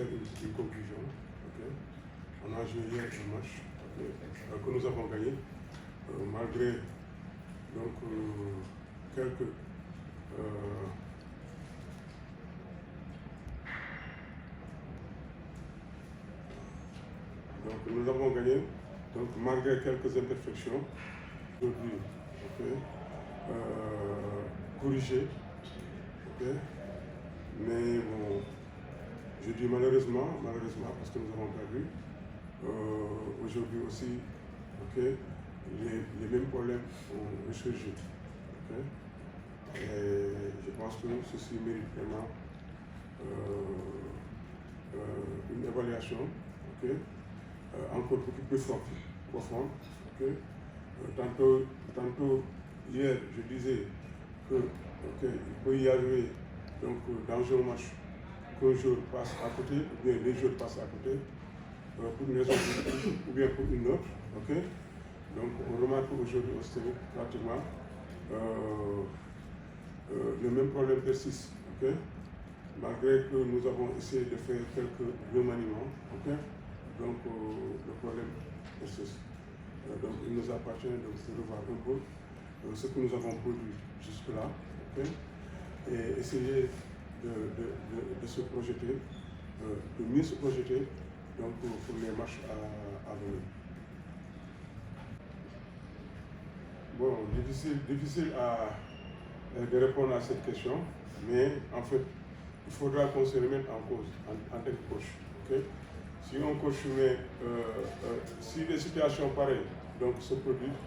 faire une conclusion. Okay. On a joué hier un match que nous avons gagné, malgré donc, quelques donc nous avons gagné, donc malgré quelques imperfections, aujourd'hui, corrigé, mais bon, je dis malheureusement, parce que nous avons perdu. Aujourd'hui aussi, les mêmes problèmes ont ressurgi. Et je pense que ceci mérite vraiment une évaluation encore beaucoup plus profonde. Tantôt, hier, je disais que il peut y arriver donc, dans un match qu'un jour passe à côté, ou bien les jours passent à côté, pour une raison ou bien pour une autre. Donc on remarque aujourd'hui au Stade pratiquement le même problème persiste. Malgré que nous avons essayé de faire quelques remaniements, donc le problème persiste. Donc il nous appartient de revoir un peu ce que nous avons produit jusque-là et essayer de se projeter, de mieux se projeter donc, pour les matchs à venir. Bon, difficile de répondre à cette question, mais en fait, il faudra qu'on se remette en cause en tant que coach. Si un coach met, si des situations pareilles donc, se produisent,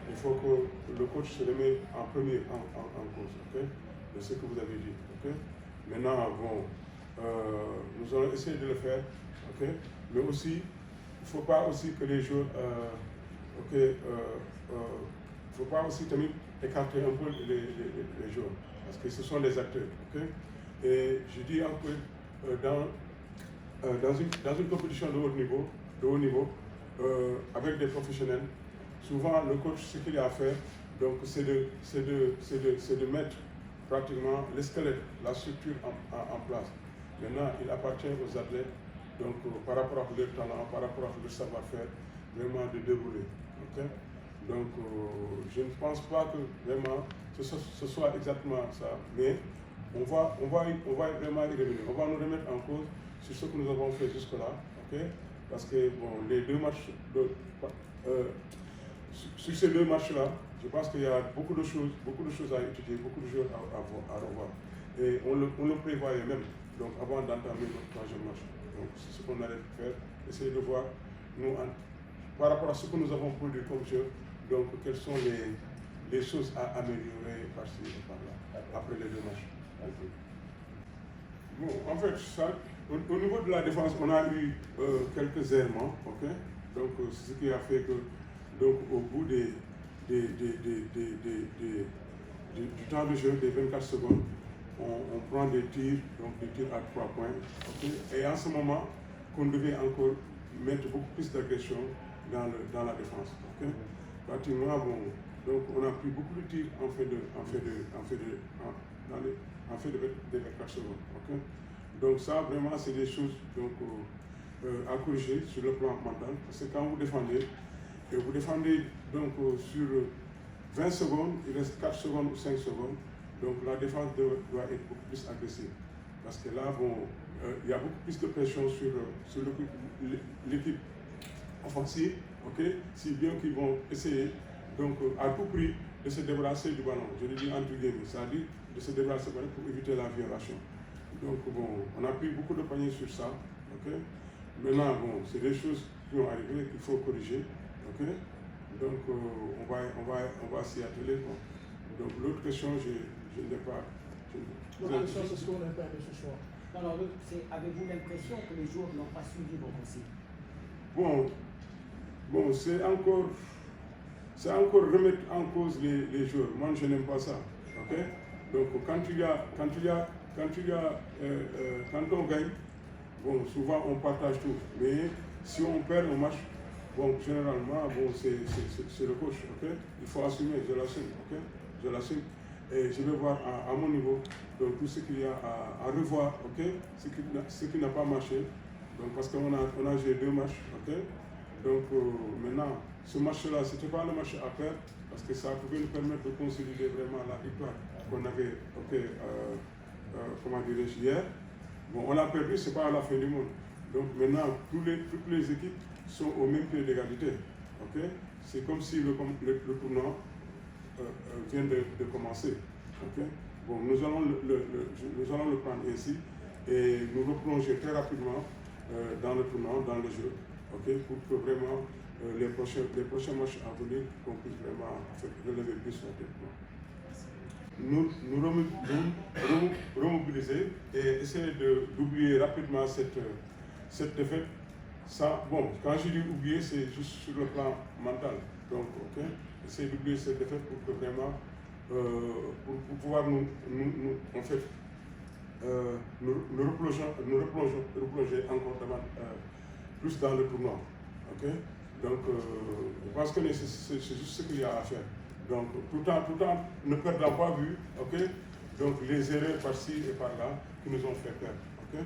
il faut que le coach se remette en premier en cause de ce que vous avez dit. Maintenant, bon, nous allons essayer de le faire, mais aussi, il ne faut pas aussi que les joueurs, faut pas aussi écarter un peu les joueurs, parce que ce sont des acteurs. Et je dis un peu, dans une compétition de haut niveau, avec des professionnels, souvent le coach, ce qu'il a à faire, c'est de mettre pratiquement le squelette, la structure en place. Maintenant, il appartient aux athlètes, donc par rapport à leur talent, par rapport à leur savoir-faire, vraiment de dérouler. Donc, je ne pense pas que vraiment ce soit exactement ça, mais on va vraiment y revenir. On va nous remettre en cause sur ce que nous avons fait jusque-là, parce que bon, les deux matchs, sur ces deux matchs-là, je pense qu'il y a beaucoup de choses à étudier, beaucoup de choses à revoir. Et on le prévoyait même, donc avant d'entamer notre troisième match. Donc c'est ce qu'on allait faire, essayer de voir, nous, par rapport à ce que nous avons produit comme jeu, donc quelles sont les choses à améliorer par-ci et par-là, après les deux matchs. Bon, en fait, ça, au niveau de la défense, on a eu quelques errements, donc c'est ce qui a fait que, donc, au bout du temps de jeu, des 24 secondes, on prend des tirs, donc des tirs à 3 points, et en ce moment, qu'on devait encore mettre beaucoup plus d'agression dans la défense. Pratiquement, bon, donc on a pris beaucoup de tirs en fait de 24 secondes. Donc ça, vraiment, c'est des choses donc, à corriger sur le plan mental, parce que quand vous défendez, et vous défendez donc sur 20 secondes, il reste 4 secondes ou 5 secondes, donc la défense doit être beaucoup plus agressive. Parce que là, bon, il y a beaucoup plus de pression sur l'équipe offensive, si bien qu'ils vont essayer donc, à tout prix de se débarrasser du ballon. Je le dis entre guillemets, c'est-à-dire de se débarrasser du ballon pour éviter la violation. Donc bon, on a pris beaucoup de paniers sur ça. Maintenant, bon, c'est des choses qui ont arrivé qu'il faut corriger. Donc on va s'y atteler. Donc l'autre question, je ne l'ai pas. C'est ce qu'on a perdu ce soir. Alors, avez-vous l'impression que les joueurs n'ont pas suivi vos consignes? Bon, c'est encore remettre en cause les joueurs. Moi, je n'aime pas ça. Donc quand on gagne, bon, souvent on partage tout. Mais si on perd un match, bon, généralement, bon, c'est le coach. Il faut assumer, je l'assume. Je l'assume. Et je vais voir à mon niveau donc, tout ce qu'il y a à revoir, ce qui n'a pas marché, Donc, parce qu'on a joué 2 matchs, ok? Donc, maintenant, ce match-là, ce n'était pas le match à perdre, parce que ça pouvait nous permettre de consolider vraiment la victoire qu'on avait, comment dirais-je, hier. Bon, on l'a perdu, ce n'est pas à la fin du monde. Donc, maintenant, toutes les équipes sont au même pied d'égalité, ok? C'est comme si le tournoi vient de commencer, ok? Bon, nous allons le prendre ainsi et nous replonger très rapidement dans le tournoi, dans le jeu, okay, pour que vraiment les prochains matchs à venir, qu'on puisse vraiment relever plus la tête. Nous remobiliser et essayer d'oublier rapidement cette défaite. Ça, bon, quand je dis oublier, c'est juste sur le plan mental. Donc, ok, essayer d'oublier cette défaite pour que vraiment, pour pouvoir nous replonger encore plus dans le tournoi. Okay? Donc, je pense que c'est juste ce qu'il y a à faire. Donc, tout en ne perdant pas vue, okay? Donc les erreurs par-ci et par-là qui nous ont fait perdre. Okay?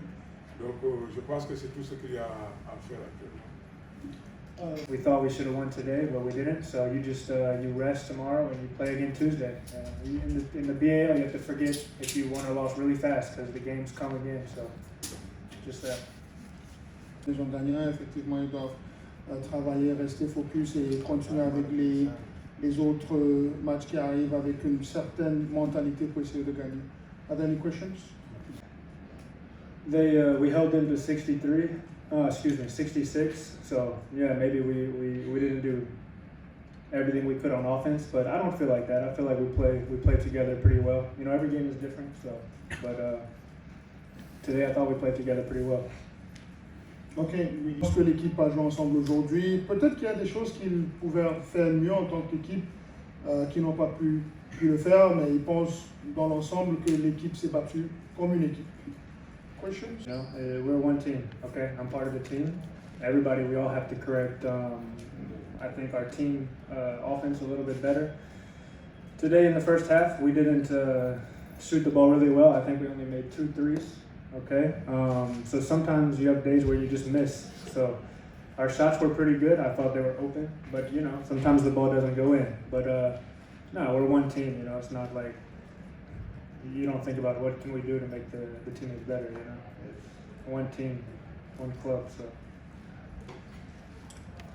Donc, je pense que c'est tout ce qu'il y a à faire actuellement. We thought we should have won today, but we didn't. So you just you rest tomorrow and you play again Tuesday. In the BAL, you have to forget if you won or lost really fast because the games come again. So just that. Les gens gagnants, effectivement, ils doivent travailler, rester focus et continuer avec les autres matchs qui arrivent avec une certaine mentalité pour essayer de gagner. Are there any questions? We held them to 66. So yeah, maybe we didn't do everything we could on offense, but I don't feel like that. I feel like we play together pretty well. You know, every game is different. So, but today I thought we played together pretty well. Ok, je pense que l'équipe a joué ensemble aujourd'hui. Peut-être qu'il y a des choses qu'ils pouvaient faire mieux en tant qu'équipe, qui n'ont pas pu le faire, mais ils pensent dans l'ensemble que l'équipe s'est battue comme une équipe. Questions? You know, we're one team. Okay, I'm part of the team. Everybody, we all have to correct. I think our team offense a little bit better. Today in the first half, we didn't shoot the ball really well. I think we only made 2 threes. Okay, so sometimes you have days where you just miss. So our shots were pretty good. I thought they were open, but you know, sometimes the ball doesn't go in. But no, we're one team. You know, it's not like you don't think about what can we do to make the teammates better. You know, it's one team, one club. So.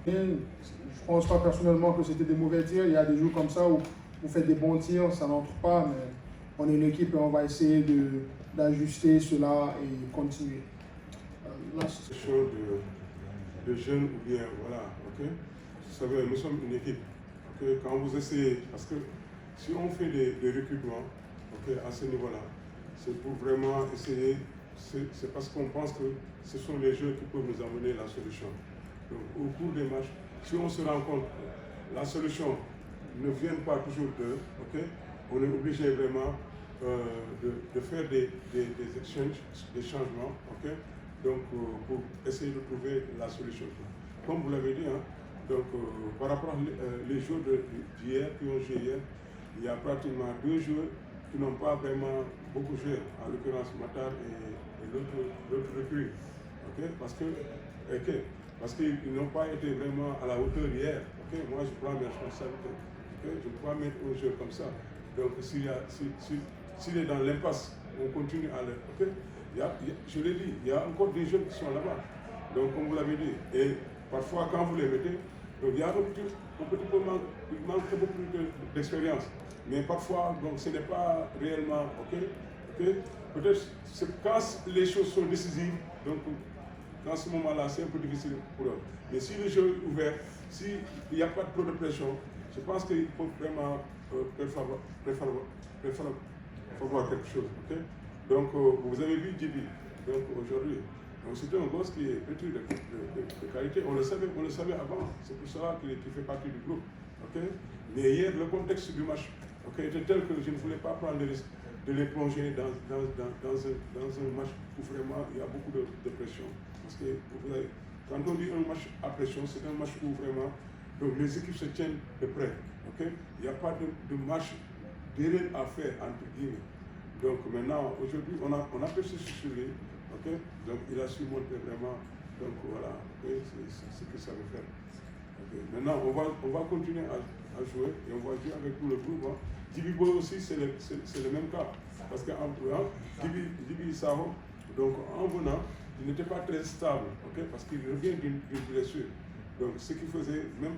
Et je pense pas personnellement que c'était des mauvais tirs. Il y a des jours comme ça où vous faites des bons tirs, ça n'entre pas, mais on est une équipe et on va essayer d'ajuster cela et continuer. C'est chose de jeunes ou bien, voilà, ok? Vous savez, nous sommes une équipe. Okay? Quand vous essayez, parce que si on fait des recrutements, okay, à ce niveau-là, c'est pour vraiment essayer, c'est parce qu'on pense que ce sont les jeux qui peuvent nous amener la solution. Donc, au cours des matchs, si on se rend compte que la solution ne vient pas toujours d'eux, okay, on est obligé vraiment de faire des échanges, des changements, okay, donc, pour essayer de trouver la solution. Comme vous l'avez dit, hein, donc, par rapport aux joueurs d'hier, qui ont joué hier, il y a pratiquement 2 joueurs qui n'ont pas vraiment beaucoup joué, en l'occurrence Matar et l'autre recrue, okay, parce qu'ils n'ont pas été vraiment à la hauteur hier. Okay? Moi, je prends mes responsabilités. Okay? Je ne peux pas mettre un jeu comme ça. Donc, s'il est dans l'impasse, on continue à le... Okay? Je l'ai dit, il y a encore des jeunes qui sont là-bas. Donc, comme vous l'avez dit, et parfois, quand vous les mettez, donc, il y a un petit peu il manque un peu plus d'expérience. Mais parfois, donc, ce n'est pas réellement... Okay? Peut-être quand les choses sont décisives, donc, dans ce moment-là, c'est un peu difficile pour eux. Mais si le jeu est ouvert, s'il n'y a pas trop de pression, je pense qu'il faut vraiment préférer quelque chose. Okay? Donc, vous avez vu Djibi, donc aujourd'hui. C'est un gosse qui est petit de qualité. On le savait avant. C'est pour cela qu'il fait partie du groupe. Okay? Mais hier, le contexte du match, okay, était tel que je ne voulais pas prendre le risque de les plonger dans un match où vraiment il y a beaucoup de pression. Parce que quand on dit un match à pression, c'est un match où vraiment donc les équipes se tiennent de près. Okay? Il n'y a pas de match d'erreur à faire, entre guillemets. Donc maintenant, aujourd'hui, on a persisté sur lui. Okay? Donc il a su montrer vraiment Donc voilà, okay, c'est ce que ça veut faire. Okay. Maintenant, on va continuer à jouer et on va jouer avec tout le groupe. Hein. Djibi Boy aussi, c'est le même cas. Parce que Djibi Sao, donc en venant, il n'était pas très stable, okay, parce qu'il revient d'une blessure. Donc ce qui faisait, même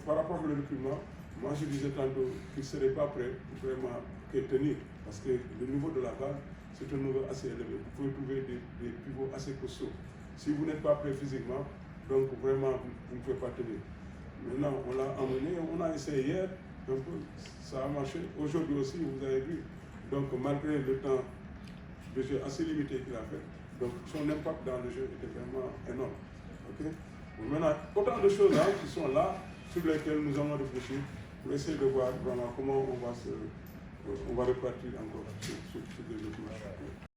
par rapport au recrutement, moi je disais tantôt qu'il ne serait pas prêt pour vraiment tenir. Parce que le niveau de la base, c'est un niveau assez élevé. Vous pouvez trouver des pivots assez costauds. Si vous n'êtes pas prêt physiquement, donc vraiment, vous ne pouvez pas tenir. Maintenant, on l'a emmené, on a essayé hier, donc ça a marché. Aujourd'hui aussi, vous avez vu. Donc malgré le temps de jeu assez limité qu'il a fait, donc son impact dans le jeu était vraiment énorme. Okay? Maintenant, autant de choses hein, qui sont là, sur lesquelles nous allons réfléchir pour essayer de voir vraiment comment on va repartir encore sur les autres matchs.